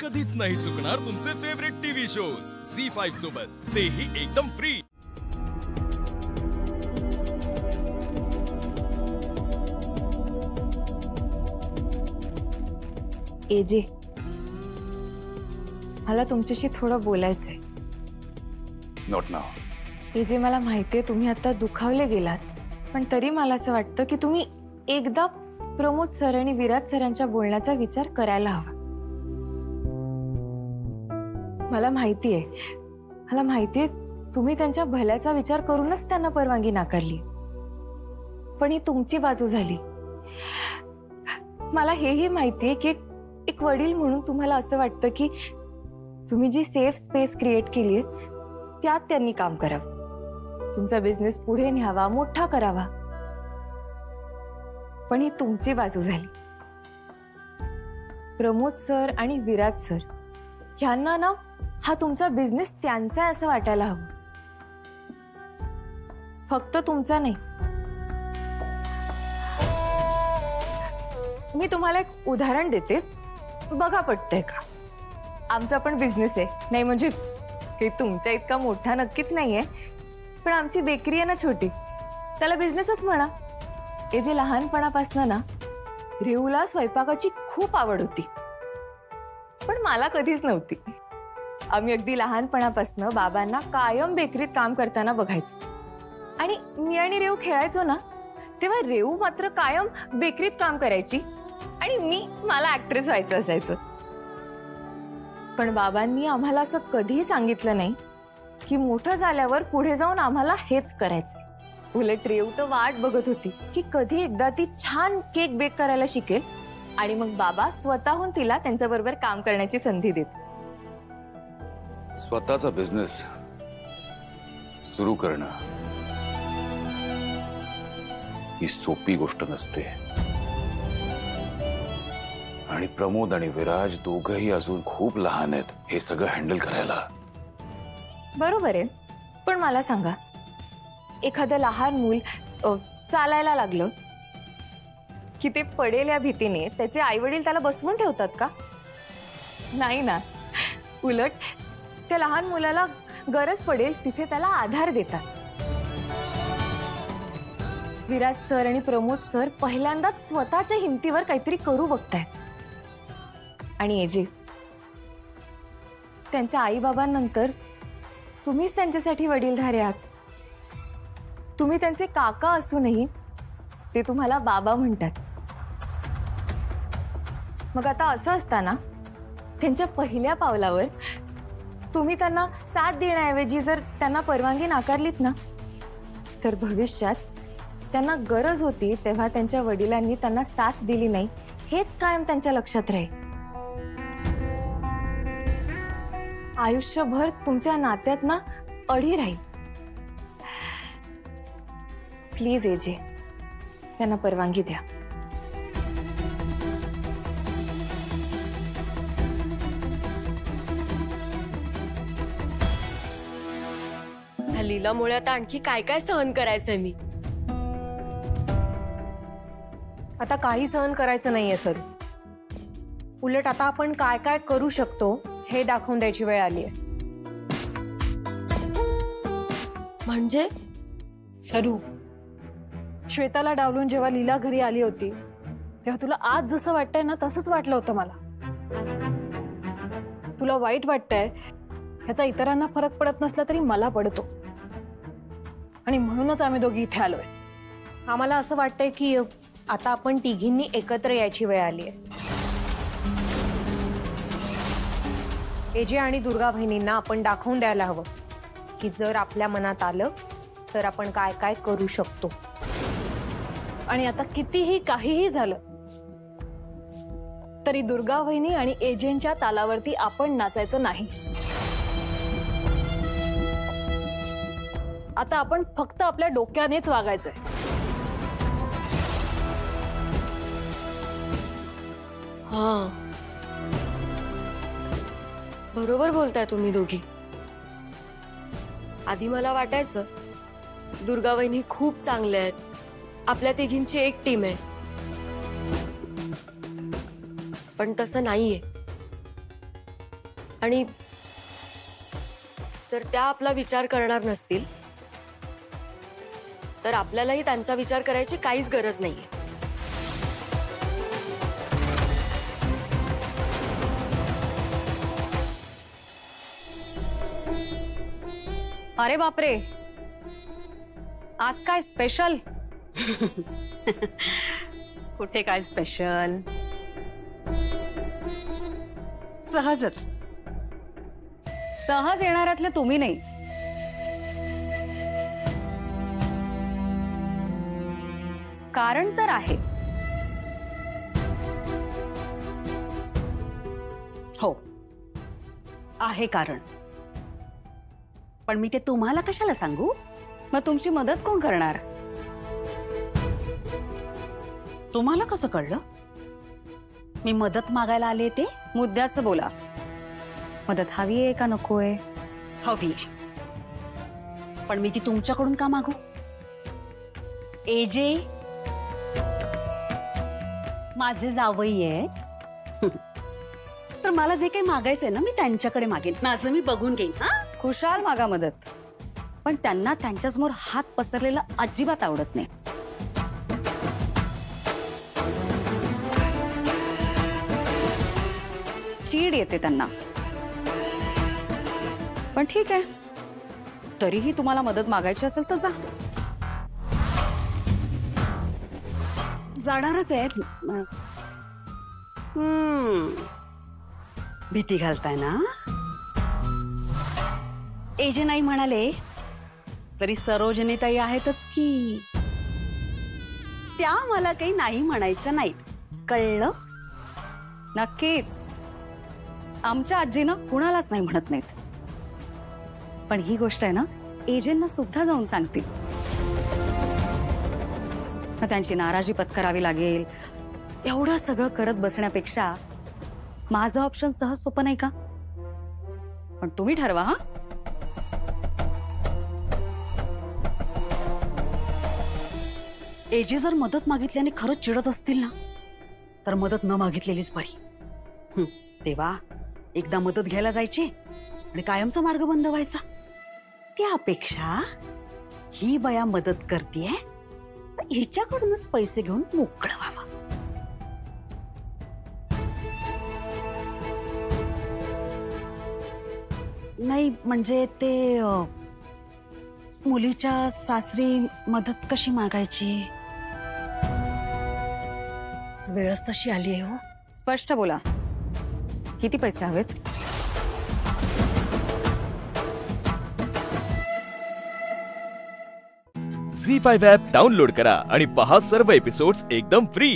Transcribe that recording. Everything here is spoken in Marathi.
कधीच नाही चुकणार तुमचे फेवरेट टीव्ही शोज झी5 सोबत, तेही एकदम फ्री। एजे, मला तुमच्याशी थोडं बोलायचंय। Not now. एजे, मला माहितीये तुम्ही आता दुखावले गेलात, पण तरी मला असं वाटतं की तुम्ही एकदा प्रमोद सर आणि विराज सरांच्या बोलण्याचा विचार करायला हवा। मला माहितीये तुम्ही त्यांच्या भल्याचा विचार करूनच त्यांना परवानगी नाकारली, पण ही तुमची बाजू झाली। मला हेही माहितीये की एक वडील म्हणून तुम्हाला असं वाटतं की तुम्ही जी सेफ स्पेस क्रिएट केली आहे त्यात त्यांनी काम करावं, तुमचा बिझनेस पुढे न्यावा, मोठा करावा, पण ही तुमची बाजू झाली। प्रमोद सर आणि विराज सर यांना ना हा तुमचा बिझनेस त्यांचा आहे असं वाटायला हवं, फक्त तुमचा नाही। मी तुम्हाला एक उदाहरण देते, बघा पटतंय का। आमचा पण बिझनेस आहे, नाही म्हणजे काही तुमच्या इतका मोठा नक्कीच नाहीये, पण आमची बेकरी आहे ना छोटी, त्याला बिझनेसच म्हणा। हे जे लहानपणापासून ना रेऊला स्वयंपाकाची खूप आवड होती, पण मला कधीच नव्हती। आम्ही अगदी लहानपणापासून बाबांना कायम बेकरीत काम करताना बघायचो, आणि मी आणि रेऊ खेळायचो ना तेव्हा रेऊ मात्र कायम बेकरीत काम करायची आणि मला ऍक्ट्रेस व्हायचं असायचं। पण बाबांनी आम्हाला असं कधीही सांगितलं नाही की मोठं झाल्यावर पुढे जाऊन आम्हाला हेच करायचंय। उलट रेऊ तर वाट बघत होती की कधी एकदा ती छान केक बेक करायला शिकेल आणि मग बाबा स्वतःहून तिला त्यांच्याबरोबर काम करण्याची संधी देत। स्वतःचा बिझनेस सुरू करणं ही सोपी गोष्ट नसते, आणि प्रमोद आणि विराज दोघंही अजून खूप लहान आहेत हे सगळं हँडल करायला। बरोबर आहे, पण मला सांगा, एखादं लहान मूल चालायला लागलं की ते पडेल या भीतीने त्याचे आई वडील त्याला बसवून ठेवतात का? नाही ना, उलट त्या लहान मुलाला गरज पडेल तिथे त्याला आधार देतात। विराज सर आणि प्रमोद सर पहिल्यांदाच स्वतःच्या हिमतीवर काहीतरी करू बघतायत, आणि एजे, त्यांच्या आई बाबांनंतर तुम्हीच त्यांच्यासाठी वडीलधारे आहात। तुम्ही त्यांचे काका असूनही ते तुम्हाला बाबा म्हणतात। मग आता असं असताना त्यांच्या पहिल्या पावलावर तुम्ही त्यांना साथ देण्याऐवजी जर त्यांना परवानगी नाकारलीत ना, तर भविष्यात त्यांना गरज होती तेव्हा त्यांच्या वडिलांनी त्यांना साथ दिली नाही हेच कायम त्यांच्या लक्षात राहील। आयुष्यभर तुमच्या नात्यात ना अडी राहील। प्लीज एजे, त्यांना परवानगी द्या। लीलामुळे आता आणखी काय काय सहन करायचंय मी? आता काही सहन करायचं नाहीये सर, उलट आता आपण काय काय करू शकतो हे दाखवून द्यायची वेळ आली आहे। म्हणजे सरू, श्वेताला डावलून जेव्हा लीला घरी आली होती तेव्हा तुला आज जसं वाटतंय ना तसंच वाटलं होतं मला। तुला वाईट वाटतंय ह्याचा इतरांना फरक पडत नसला तरी मला पडतो, आणि म्हणूनच आम्ही दोघी इथे आलोय। आम्हाला असं वाटतंय की आता आपण तिघींनी एकत्र यायची वेळ आली आहे। एजे आणि दुर्गा बहिणींना आपण दाखवून द्यायला हवं की जर आपल्या मनात आलं तर आपण काय काय करू शकतो। आणि आता कितीही काहीही झालं तरी दुर्गा वहिनी आणि एजेंटच्या तालावरती आपण नाचायचं नाही। आता आपण फक्त आपल्या डोक्यानेच वागायचंय। हा, बरोबर बोलताय तुम्ही दोघी। आधी मला वाटायचं दुर्गा वहिनी खूप चांगल्या आहेत, आपल्या तिघींची एक टीम आहे, पण तसं नाहीये। आणि जर त्या आपला विचार करणार नसतील तर आपल्यालाही त्यांचा विचार करायची काहीच गरज नाहीये. अरे बापरे, आज काय स्पेशल? कुठे काय स्पेशल, सहजच. सहज येणाऱ्यातले तुम्ही नाही. कारण तर आहे. हो आहे कारण, पण मी ते तुम्हाला कशाला सांगू? मग तुमची मदत कोण करणार? तुम्हाला कसं कळलं मी मदत मागायला आले ते? मुद्द्याचं बोला. मदत हवी आहे का नकोय? हवी आहे, पण मी ती तुमच्याकडून का मागू? एजे माझे जावई आहेत तर मला जे काही मागायचंय ना मी त्यांच्याकडे मागेन. माझं मी बघून घेईन. हा, खुशाल मागा मदत, पण त्यांना त्यांच्यासमोर हात पसरलेला अजिबात आवडत नाही. चीड येते त्यांना. पण ठीक आहे, तरीही तुम्हाला मदत मागायची असेल तर जा. जाणारच आहे. भीती घालताय ना? एजे नाही म्हणाले तरी सरोजनी ताई आहेतच की. त्या मला काही नाही म्हणायच्या नाहीत, कळलं? नक्कीच. आमच्या आजीना कुणालाच नाही म्हणत नाहीत. पण ही गोष्ट आहे ना, एजेंना सुद्धा जाऊन सांगतील. मग त्यांची नाराजी पत्करावी लागेल. एवढं सगळं करत बसण्यापेक्षा माझं ऑप्शन सहज सोपं नाही का? पण तुम्ही ठरवा. हा, एजे जर मदत मागितल्याने खरंच चिडत असतील ना तर मदत न मागितलेलीच बरी. तेव्हा एकदा मदत घ्यायला जायची आणि कायमचा मार्ग बंद व्हायचा. त्यापेक्षा ही बया मदत करतेय तर हिच्याकडूनच पैसे घेऊन मोकळं व्हावं. नाही म्हणजे ते मुलीच्या सासरी मदत कशी मागायची? वेळच तशी आली आहे. हो, स्पष्ट बोला. किती पैसे हवेत? झी5 ॲप डाउनलोड करा आणि पहा सर्व एपिसोड्स एकदम फ्री.